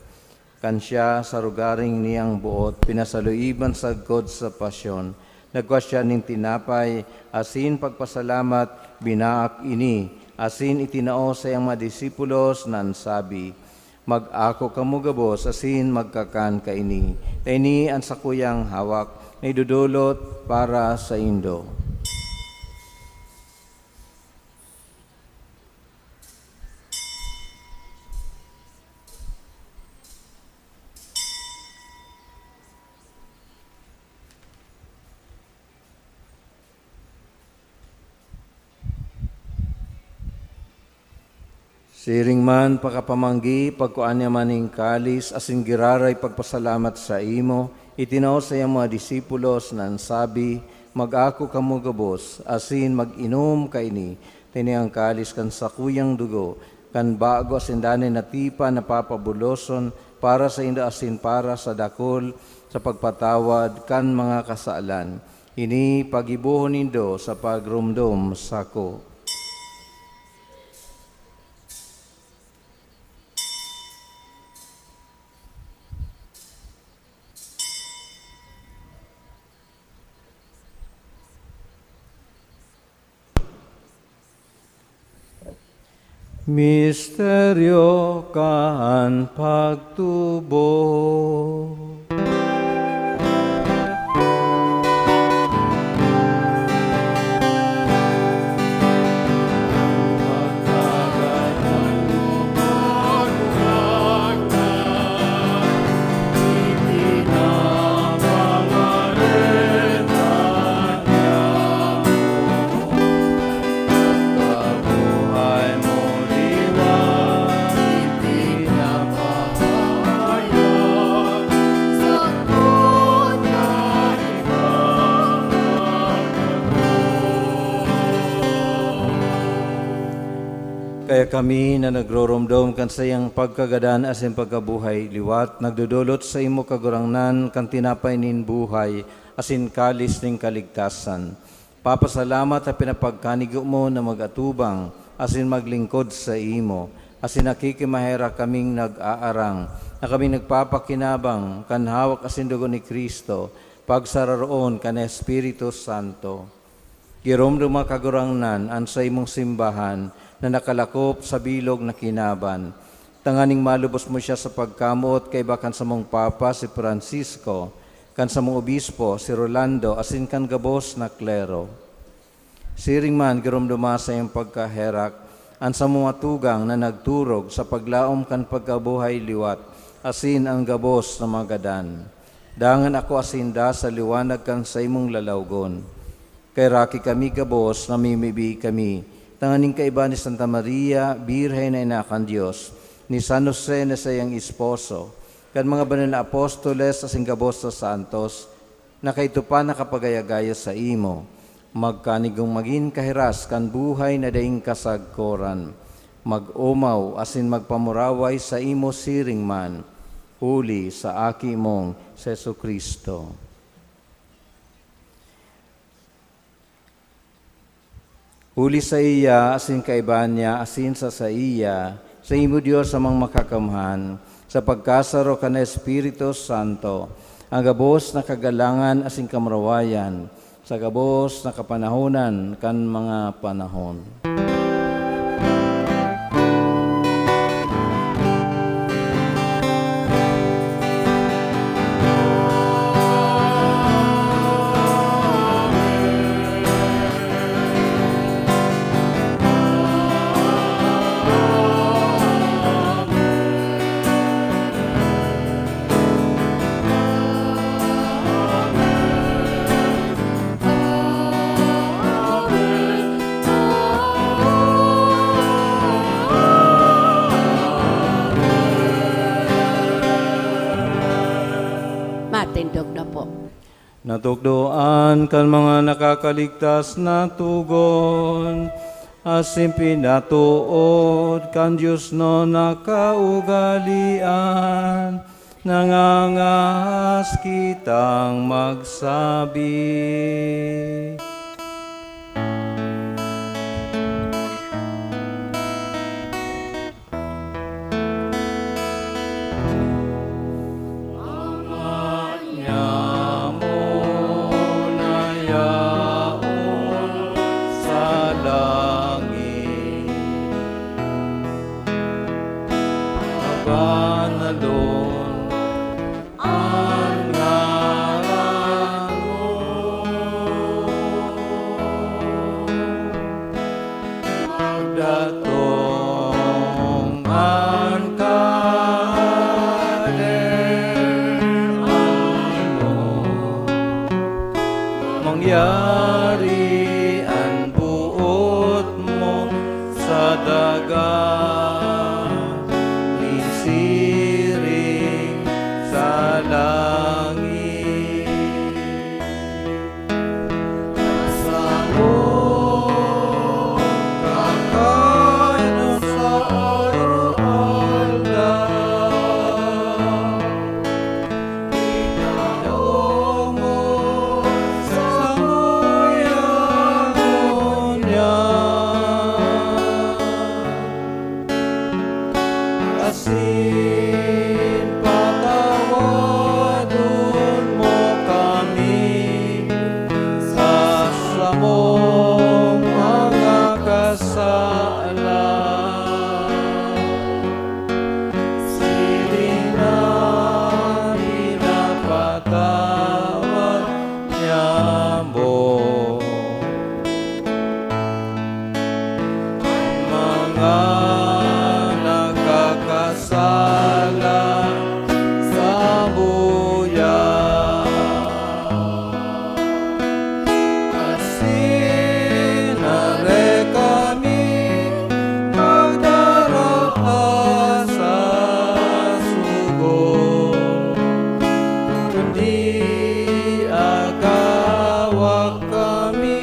kan siya sa rugaring niyang buot, pinasaluiban sa God sa pasyon, nagwas siya ning tinapay, asin pagpasalamat, binaak ini, asin itinao sa iyang mga disipulos nan sabi, mag-ako kamo gabos, asin magkakan kaini. Kaini ang sakuyang hawak, na idudulot para sa indo. Siring man pakapamanggi, pagkuan niya maning kalis, asin giraray pagpasalamat sa imo, itinaw sa iyang mga disipulos nan sabi, mag-ako kamo gabos, asin mag-inom kaini, tiniyang kalis kan sakuyang dugo, kan bago asin danay na tipa na papabuloson, para sa inda asin para sa dakol, sa pagpatawad kan mga kasaalan. Ini pagibuhon nindo sa pagrumdum sako. Misteryo kan pagtubo. Kaya kami na nagroromdom kan sa iyang pagkagadan asin pagkabuhay liwat, nagdudulot sa imo kagurangnan kan tinapay nin buhay asin kalis ning kaligtasan. Papasalamat at pinapagkanigo mo na magatubang asin maglingkod sa imo, asin nakikimahera kaming nag-aarang, na kaming nagpapakinabang kan hawak asin dugo ni Kristo, pagsararoon kan Espiritu Santo. Giromdom kagurangnan an sa imong simbahan, na nakalakop sa bilog na kinaban. Tanganing malubos mo siya sa pagkamot kay bakan sa mong Papa si Francisco, kan sa mong Obispo si Rolando, asin kan gabos na klero. Siring man giromdoma sa iyong pagkaherak, an sa mga tugang na nagturog sa paglaom kan pagkabuhay liwat, asin ang gabos na magadan. Dangan ako asinda sa liwanag kan sa imong lalawgon. Kay raki kami gabos, namimibi kami, tanganing kaiba ni Santa Maria, Birhen na inakan Diyos, ni San Jose na sa iyang esposo, kan mga banal na apostoles asing gabos sa santos, na kaito pa nakapagayagaya sa imo, magkanigong maging kahiras kan buhay na daing kasagkoran, mag-umaw asin magpamuraway sa imo siring man, huli sa aki mong Seso Kristo. Huli sa iya, asin kaibahan niya, asin sa iya, sa imo Diyos amang makakamhan, sa pagkasaro ka na Espiritu Santo, ang gabos na kagalangan asin kamrawayan, sa gabos na kapanahonan kan mga panahon. Matindog na po. Natugdoan kan mga nakakaligtas na tugon, asin pinatuod kan Diyos no nakaugalian, nangangahas kitang magsabi. Mangyari ang buot mo sa dagat, nisiring sa langit. Sa kakayanan sa alda, inalaw mo sa nguyangon niya. Asin patawadon mo kami sa samong mga kasalan. Siling na pinapatawad niya mo. Mga nagkakasala sa buyan, asinare kami magdarapa sa sugo, kundi agawak kami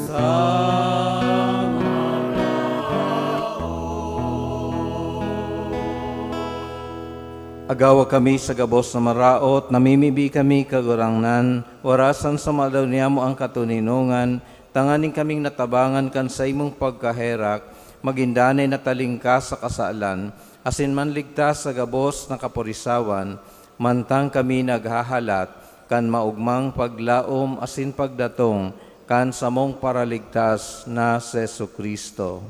sa agawa kami sa gabos na maraot, namimibi kami kagurangnan, warasan sa madaw niya mo ang katuninungan, tanganing kaming natabangan kan sa imong pagkaherak, magindanay na talingka sa kasalan, asin manligtas sa gabos na kapurisawan, mantang kami naghahalat, kan maugmang paglaom asin pagdatong, kan samong paraligtas na si Jesucristo.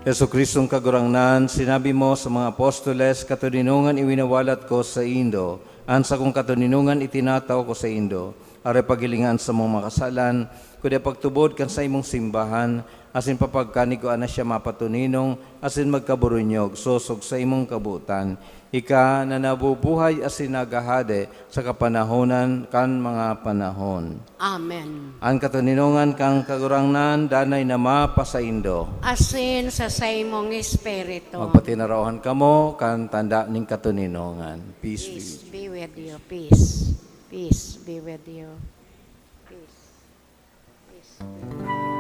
Jesucristong kagurangnan, sinabi mo sa mga apostoles, katuninungan iwinawalat ko sa Indo, ansa kong katuninungan itinataw ko sa Indo, are pagilingan sa mong makasalan, kundi pagtubod kan sa imong simbahan, asin papagkani ko ana siya mapatuninong, asin magkaburunyog, sosog sa imong kabutan. Ika na nabubuhay asin nagahade sa kapanahonan kan mga panahon. Amen. Ang katuninungan kang kagurangnan, danay na mapasaindo. Asin sa saimong espiritu. Magpatinarawan kamo kan tanda ning katuninungan. Peace be Peace with you. be with you. Peace. Peace be with you. Peace. Peace be with you.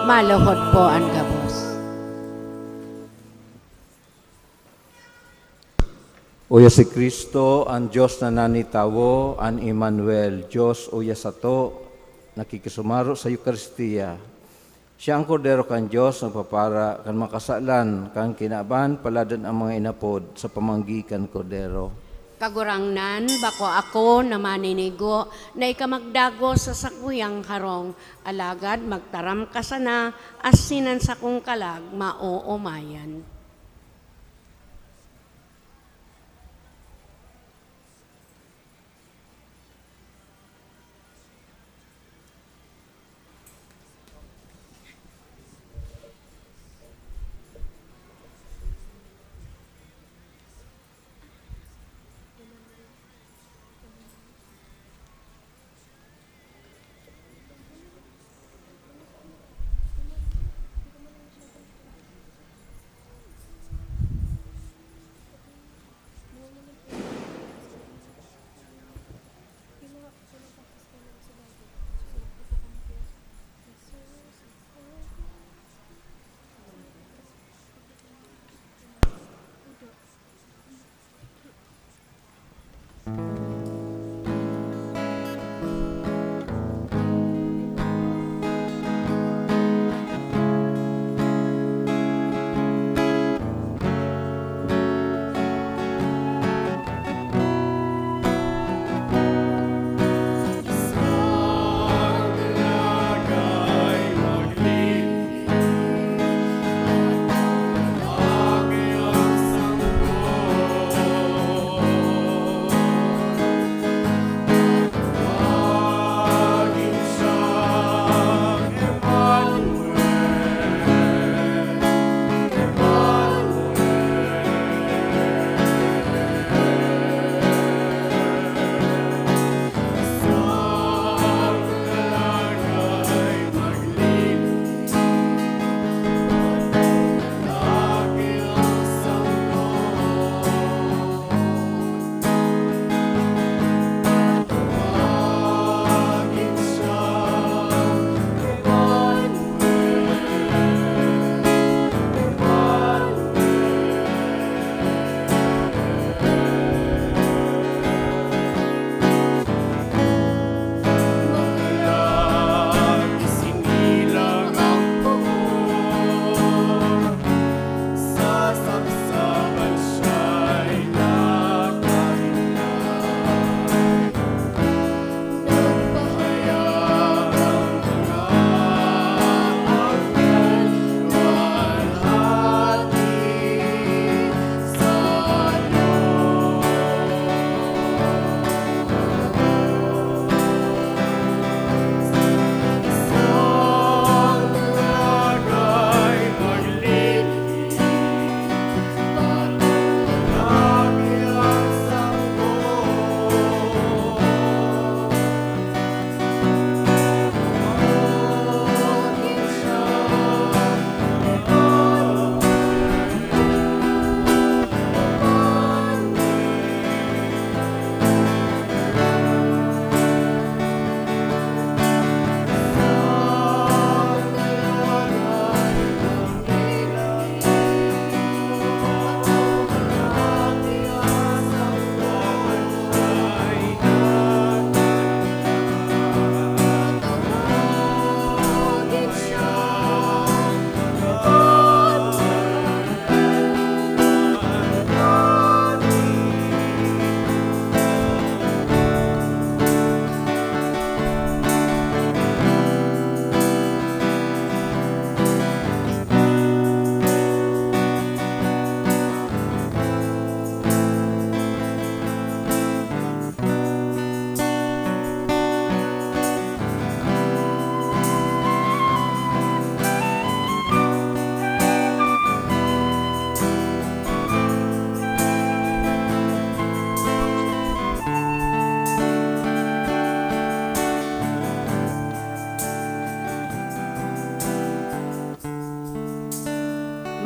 Maluhod po ang gabos. Uya si Kristo, ang Diyos na nanitawo, ang Emmanuel, Diyos uya sa to, nakikisumaro sa Eucharistia. Siya ang kordero kan Diyos, nagpapara, kan makasalan, kan kinaban, paladan ang mga inapod sa pamanggikan kordero. Kagurangnan, bako ako na maninigo, na ikamagdago sa sakuyang harong, alagad magtaram ka sana, asinan sa kong kalag, mauumayan.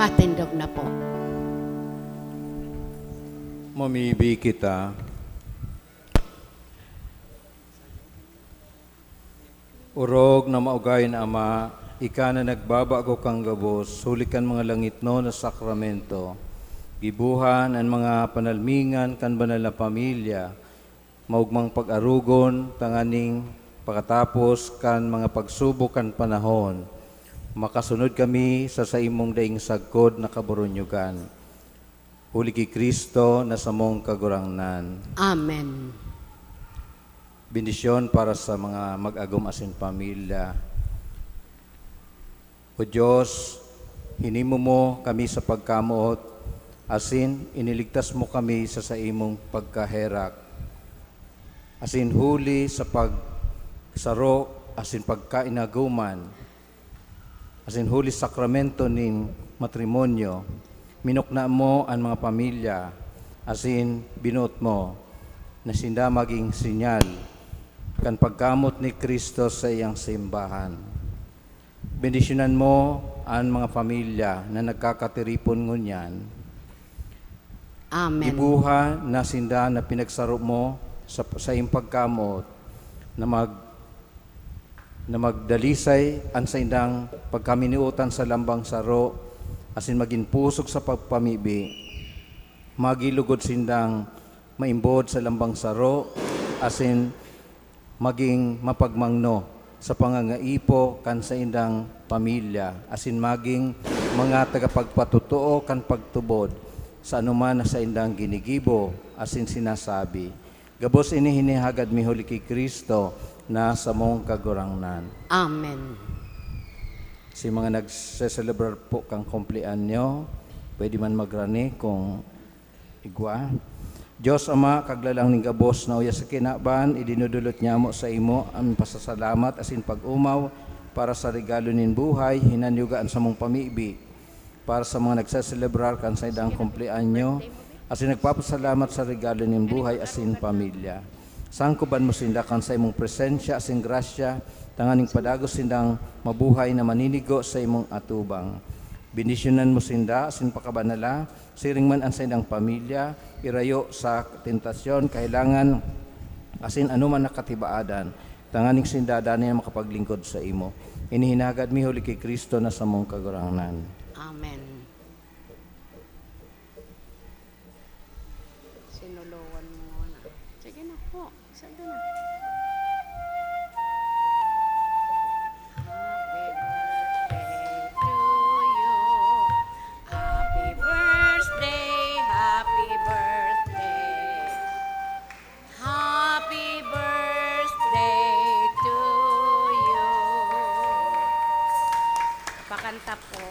Matindog na po. Mamibi kita. Urog na maugay na Ama, ika na nagbabago kang gabos, hulikan mga langit no na sakramento, gibuhan ang mga panalmingan kan banal na pamilya, maugmang pag-arugon, tanganing pagkatapos kan mga pagsubok kan panahon, makasunod kami sa imong daing sagkod na kaburunyugan. Huli ki Kristo na samong kagurangnan. Amen. Bendisyon para sa mga mag-agom asin pamilya. O Diyos, hinimo mo kami sa pagkamuot, asin iniligtas mo kami sa imong pagkaherak. Asin huli sa pagsaro, asin pagkainaguman, asin huli sakramento ning matrimonyo, minukna mo ang mga pamilya, asin binuot mo, na sinda maging sinyal, kan pagkamot ni Kristo sa iyang simbahan. Bendisyonan mo ang mga pamilya na nagkakatiripon ngunyan. Amen. Ibuha na sinda na pinagsaro mo sa iyong pagkamot na magdalisay ang sa indang pagkaminiutan sa lambang saro, asin maging pusok sa pagpamibi, magilugod sindang maimbod sa lambang saro, asin maging mapagmangno sa pangangaipo kan sa indang pamilya, asin maging mga tagapagpatutuo kan pagtubod sa anuman na sa indang ginigibo, asin sinasabi. Gabos ini hinihagad mi huli kay Kristo na sa mong kagurangnan. Amen. Si mga nagse-celebrar po kang kumpleanyo, pwede man magrani kung igwa. Diyos Ama, kaglalang ning gabos na uya sa kinaban, idinudulot niya mo sa imo ang pasasalamat asin pag-umaw para sa regalo nin buhay, hinanyugaan sa mong pamibi, para sa mga nagsaselebrar kan sa idang kumpleanyo, asin nagpapasalamat sa regalo nin buhay asin pamilya. Sangkuban mo sinda kan sa imong presensya asin grasya, tanganing padagos sindang mabuhay na maninigo sa imong atubang. Bendisyonan mo sinda asin pakabanala, siring man ang sa indang pamilya, irayo sa tentasyon, kailangan asin anuman nakatibaadan, tanganing sinda dani na makapaglingkod sa imo. Inihinagad mi huli kay Kristo na sa mong kagurangnan. Amen. Sinuluwan mo na. Sige na po. Sige na. Happy birthday to you. Happy birthday. Happy birthday to you. Pakanta po.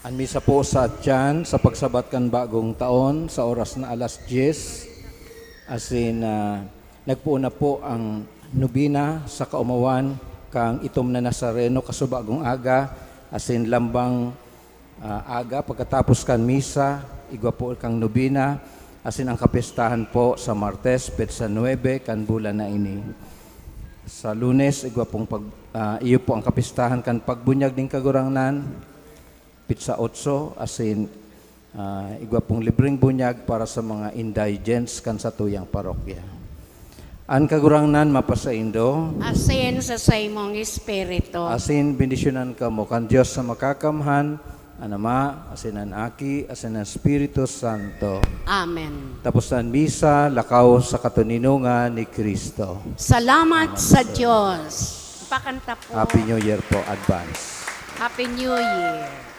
Ang misa po sa Tiyan, sa pagsabat kan bagong taon, sa oras na alas 10, asin nagpuuna po ang nubina sa kaumawan kang itom na Nazareno kasubagong aga, asin lambang aga, pagkatapos kan misa, igwa po kang nubina, asin ang kapestahan po sa Martes, Petsa 9, kan bulan na ini. Sa Lunes, igwa pong iyo po ang kapestahan kan pagbunyag ng kagurangnan, Pitsa 8, asin igwa pong libreng bunyag para sa mga indigents kan sa tuyang parokya. An kagurangnan mapasaindo, Asin sa imong espiritu. asin bendisyonan ka mo kan Diyos sa makakamhan, an Ama, asin an Aki, asin an Espiritu Santo. Amen. Tapos ang misa, lakaw sa katuninungan ni Kristo. Salamat sa Diyos. Pakanta po. Happy New Year po, advance. Happy New Year.